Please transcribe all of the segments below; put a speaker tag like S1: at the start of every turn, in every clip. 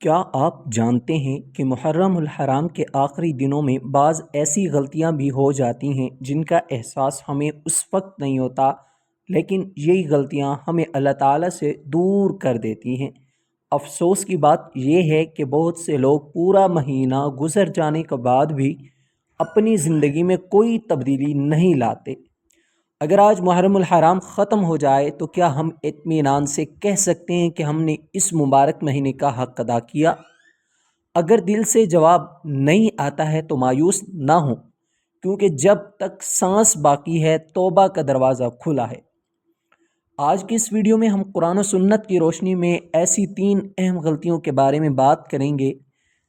S1: کیا آپ جانتے ہیں کہ محرم الحرام کے آخری دنوں میں بعض ایسی غلطیاں بھی ہو جاتی ہیں جن کا احساس ہمیں اس وقت نہیں ہوتا، لیکن یہی غلطیاں ہمیں اللہ تعالیٰ سے دور کر دیتی ہیں۔ افسوس کی بات یہ ہے کہ بہت سے لوگ پورا مہینہ گزر جانے کے بعد بھی اپنی زندگی میں کوئی تبدیلی نہیں لاتے۔ اگر آج محرم الحرام ختم ہو جائے تو کیا ہم اطمینان سے کہہ سکتے ہیں کہ ہم نے اس مبارک مہینے کا حق ادا کیا؟ اگر دل سے جواب نہیں آتا ہے تو مایوس نہ ہوں، کیونکہ جب تک سانس باقی ہے توبہ کا دروازہ کھلا ہے۔ آج کی اس ویڈیو میں ہم قرآن و سنت کی روشنی میں ایسی 3 اہم غلطیوں کے بارے میں بات کریں گے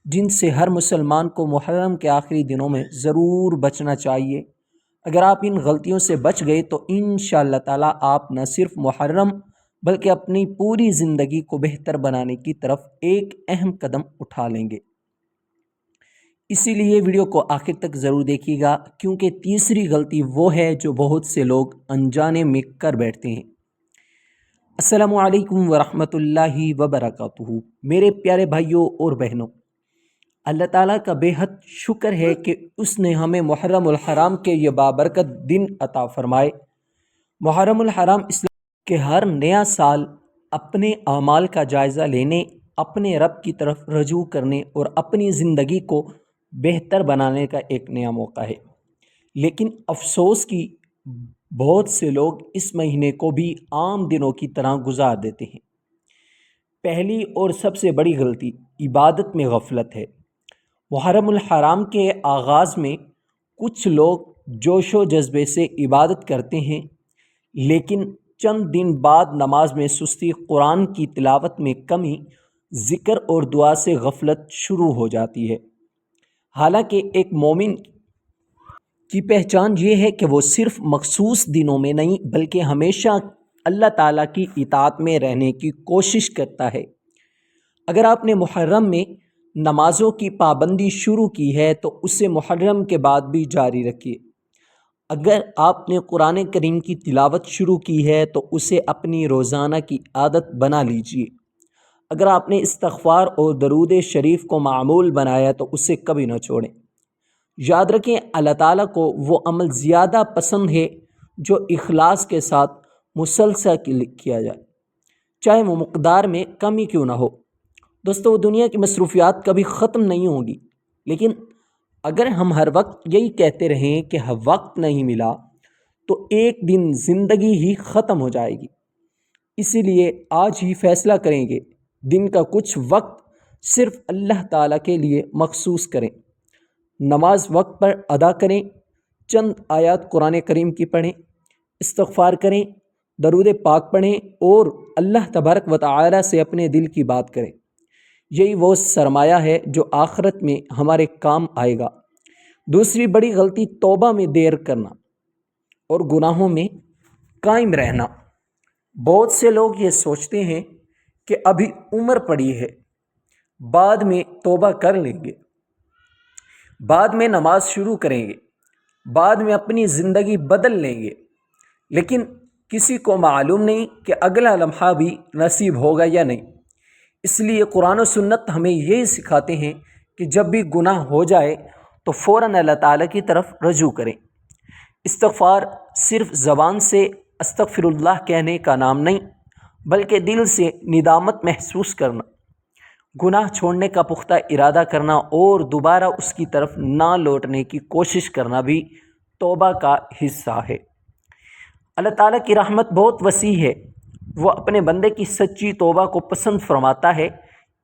S1: جن سے ہر مسلمان کو محرم کے آخری دنوں میں ضرور بچنا چاہیے۔ اگر آپ ان غلطیوں سے بچ گئے تو انشاءاللہ تعالیٰ آپ نہ صرف محرم بلکہ اپنی پوری زندگی کو بہتر بنانے کی طرف ایک اہم قدم اٹھا لیں گے۔ اسی لیے ویڈیو کو آخر تک ضرور دیکھیے گا، کیونکہ تیسری غلطی وہ ہے جو بہت سے لوگ انجانے میں کر بیٹھتے ہیں۔ السلام علیکم ورحمۃ اللہ وبرکاتہ۔ میرے پیارے بھائیوں اور بہنوں، اللہ تعالیٰ کا بے حد شکر ہے کہ اس نے ہمیں محرم الحرام کے یہ بابرکت دن عطا فرمائے۔ محرم الحرام اسلام کے ہر نیا سال اپنے اعمال کا جائزہ لینے، اپنے رب کی طرف رجوع کرنے اور اپنی زندگی کو بہتر بنانے کا ایک نیا موقع ہے۔ لیکن افسوس کی بہت سے لوگ اس مہینے کو بھی عام دنوں کی طرح گزار دیتے ہیں۔ پہلی اور سب سے بڑی غلطی عبادت میں غفلت ہے۔ محرم الحرام کے آغاز میں کچھ لوگ جوش و جذبے سے عبادت کرتے ہیں، لیکن چند دن بعد نماز میں سستی، قرآن کی تلاوت میں کمی، ذکر اور دعا سے غفلت شروع ہو جاتی ہے۔ حالانکہ ایک مومن کی پہچان یہ ہے کہ وہ صرف مخصوص دنوں میں نہیں بلکہ ہمیشہ اللہ تعالیٰ کی اطاعت میں رہنے کی کوشش کرتا ہے۔ اگر آپ نے محرم میں نمازوں کی پابندی شروع کی ہے تو اسے محرم کے بعد بھی جاری رکھیے۔ اگر آپ نے قرآن کریم کی تلاوت شروع کی ہے تو اسے اپنی روزانہ کی عادت بنا لیجیے۔ اگر آپ نے استغفار اور درود شریف کو معمول بنایا تو اسے کبھی نہ چھوڑیں۔ یاد رکھیں، اللہ تعالیٰ کو وہ عمل زیادہ پسند ہے جو اخلاص کے ساتھ مسلسل کیا جائے، چاہے وہ مقدار میں کمی کیوں نہ ہو۔ دوستو، دنیا کی مصروفیات کبھی ختم نہیں ہوگی، لیکن اگر ہم ہر وقت یہی کہتے رہیں کہ وقت نہیں ملا تو ایک دن زندگی ہی ختم ہو جائے گی۔ اسی لیے آج ہی فیصلہ کریں گے دن کا کچھ وقت صرف اللہ تعالیٰ کے لیے مخصوص کریں۔ نماز وقت پر ادا کریں، چند آیات قرآن کریم کی پڑھیں، استغفار کریں، درود پاک پڑھیں اور اللہ تبارک و تعالی سے اپنے دل کی بات کریں۔ یہی وہ سرمایہ ہے جو آخرت میں ہمارے کام آئے گا۔ دوسری بڑی غلطی توبہ میں دیر کرنا اور گناہوں میں قائم رہنا۔ بہت سے لوگ یہ سوچتے ہیں کہ ابھی عمر پڑی ہے، بعد میں توبہ کر لیں گے، بعد میں نماز شروع کریں گے، بعد میں اپنی زندگی بدل لیں گے، لیکن کسی کو معلوم نہیں کہ اگلا لمحہ بھی نصیب ہوگا یا نہیں۔ اس لیے قرآن و سنت ہمیں یہی سکھاتے ہیں کہ جب بھی گناہ ہو جائے تو فوراً اللہ تعالیٰ کی طرف رجوع کریں۔ استغفار صرف زبان سے استغفر اللہ کہنے کا نام نہیں، بلکہ دل سے ندامت محسوس کرنا، گناہ چھوڑنے کا پختہ ارادہ کرنا اور دوبارہ اس کی طرف نہ لوٹنے کی کوشش کرنا بھی توبہ کا حصہ ہے۔ اللہ تعالیٰ کی رحمت بہت وسیع ہے، وہ اپنے بندے کی سچی توبہ کو پسند فرماتا ہے۔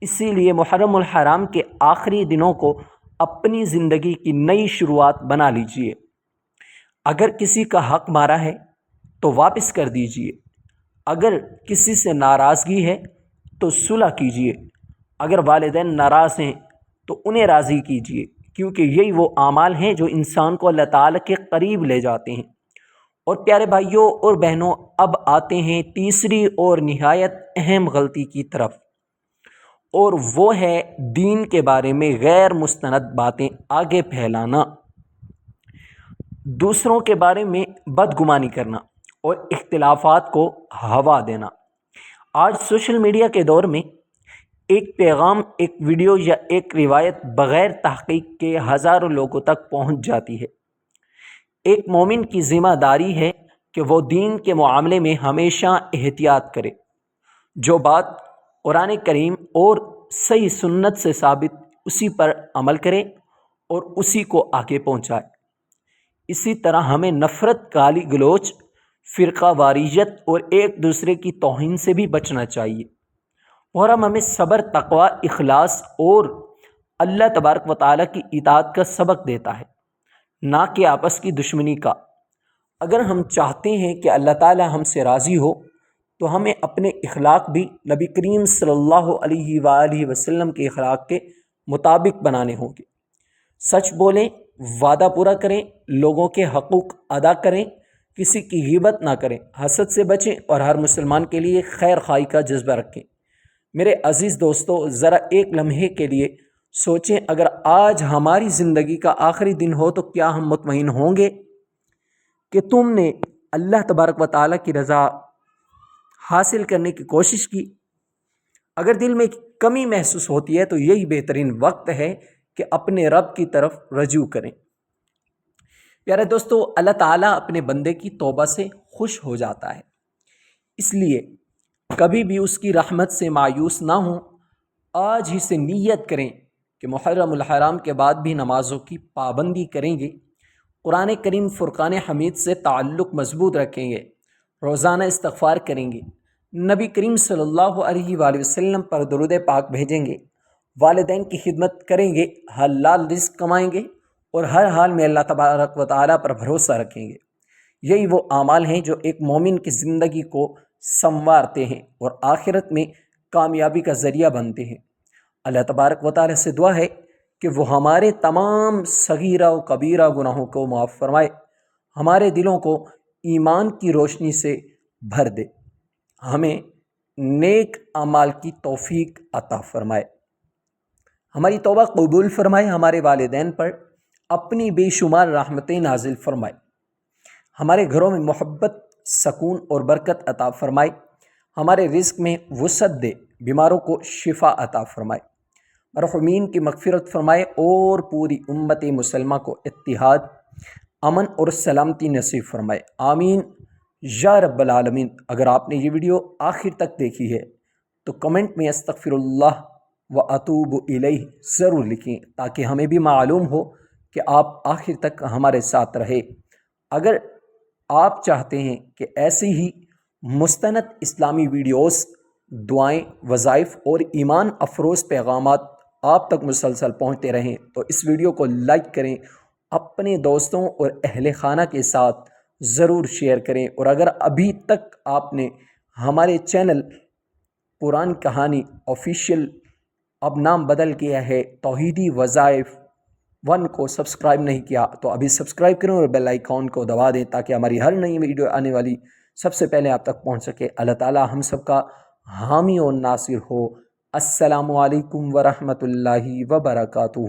S1: اسی لیے محرم الحرام کے آخری دنوں کو اپنی زندگی کی نئی شروعات بنا لیجیے۔ اگر کسی کا حق مارا ہے تو واپس کر دیجیے، اگر کسی سے ناراضگی ہے تو صلح کیجیے، اگر والدین ناراض ہیں تو انہیں راضی کیجیے، کیونکہ یہی وہ اعمال ہیں جو انسان کو اللہ تعالیٰ کے قریب لے جاتے ہیں۔ اور پیارے بھائیوں اور بہنوں، اب آتے ہیں تیسری اور نہایت اہم غلطی کی طرف، اور وہ ہے دین کے بارے میں غیر مستند باتیں آگے پھیلانا، دوسروں کے بارے میں بدگمانی کرنا اور اختلافات کو ہوا دینا۔ آج سوشل میڈیا کے دور میں ایک پیغام، ایک ویڈیو یا ایک روایت بغیر تحقیق کے ہزاروں لوگوں تک پہنچ جاتی ہے۔ ایک مومن کی ذمہ داری ہے کہ وہ دین کے معاملے میں ہمیشہ احتیاط کرے، جو بات قرآن کریم اور صحیح سنت سے ثابت اسی پر عمل کرے اور اسی کو آگے پہنچائے۔ اسی طرح ہمیں نفرت، گالی گلوچ، فرقہ واریت اور ایک دوسرے کی توہین سے بھی بچنا چاہیے۔ محرم ہمیں صبر، تقوی، اخلاص اور اللہ تبارک و تعالیٰ کی اطاعت کا سبق دیتا ہے، نہ کہ آپس کی دشمنی کا۔ اگر ہم چاہتے ہیں کہ اللہ تعالیٰ ہم سے راضی ہو تو ہمیں اپنے اخلاق بھی نبی کریم صلی اللہ علیہ وآلہ وسلم کے اخلاق کے مطابق بنانے ہوں گے۔ سچ بولیں، وعدہ پورا کریں، لوگوں کے حقوق ادا کریں، کسی کی غیبت نہ کریں، حسد سے بچیں اور ہر مسلمان کے لیے خیر خواہی کا جذبہ رکھیں۔ میرے عزیز دوستو، ذرا ایک لمحے کے لیے سوچیں، اگر آج ہماری زندگی کا آخری دن ہو تو کیا ہم مطمئن ہوں گے کہ تم نے اللہ تبارک و تعالیٰ کی رضا حاصل کرنے کی کوشش کی؟ اگر دل میں کمی محسوس ہوتی ہے تو یہی بہترین وقت ہے کہ اپنے رب کی طرف رجوع کریں۔ پیارے دوستو، اللہ تعالیٰ اپنے بندے کی توبہ سے خوش ہو جاتا ہے، اس لیے کبھی بھی اس کی رحمت سے مایوس نہ ہوں۔ آج ہی سے نیت کریں کہ محرم الحرام کے بعد بھی نمازوں کی پابندی کریں گے، قرآن کریم فرقان حمید سے تعلق مضبوط رکھیں گے، روزانہ استغفار کریں گے، نبی کریم صلی اللہ علیہ وآلہ وسلم پر درود پاک بھیجیں گے، والدین کی خدمت کریں گے، حلال رزق کمائیں گے اور ہر حال میں اللہ تبارک و تعالیٰ پر بھروسہ رکھیں گے۔ یہی وہ اعمال ہیں جو ایک مومن کی زندگی کو سنوارتے ہیں اور آخرت میں کامیابی کا ذریعہ بنتے ہیں۔ اللہ تبارک و تعالیٰ سے دعا ہے کہ وہ ہمارے تمام صغیرہ و کبیرہ گناہوں کو معاف فرمائے، ہمارے دلوں کو ایمان کی روشنی سے بھر دے، ہمیں نیک اعمال کی توفیق عطا فرمائے، ہماری توبہ قبول فرمائے، ہمارے والدین پر اپنی بے شمار رحمتیں نازل فرمائے، ہمارے گھروں میں محبت، سکون اور برکت عطا فرمائے، ہمارے رزق میں وسعت دے، بیماروں کو شفا عطا فرمائے، مرحومین کی مغفرت فرمائے اور پوری امت مسلمہ کو اتحاد، امن اور سلامتی نصیب فرمائے، آمین یا رب العالمین۔ اگر آپ نے یہ ویڈیو آخر تک دیکھی ہے تو کمنٹ میں استغفر اللہ و اتوب الیہ ضرور لکھیں تاکہ ہمیں بھی معلوم ہو کہ آپ آخر تک ہمارے ساتھ رہے۔ اگر آپ چاہتے ہیں کہ ایسی ہی مستند اسلامی ویڈیوز، دعائیں، وظائف اور ایمان افروز پیغامات آپ تک مسلسل پہنچتے رہیں تو اس ویڈیو کو لائک کریں، اپنے دوستوں اور اہل خانہ کے ساتھ ضرور شیئر کریں، اور اگر ابھی تک آپ نے ہمارے چینل قرآن کہانی آفیشیل، اب نام بدل گیا ہے توحیدی وظائف 1 کو سبسکرائب نہیں کیا تو ابھی سبسکرائب کریں اور بیل آئیکن کو دبا دیں تاکہ ہماری ہر نئی ویڈیو آنے والی سب سے پہلے آپ تک پہنچ سکے۔ اللہ تعالی ہم سب کا حامی و ناصر ہو۔ السلام علیکم ورحمۃ اللہ وبرکاتہ۔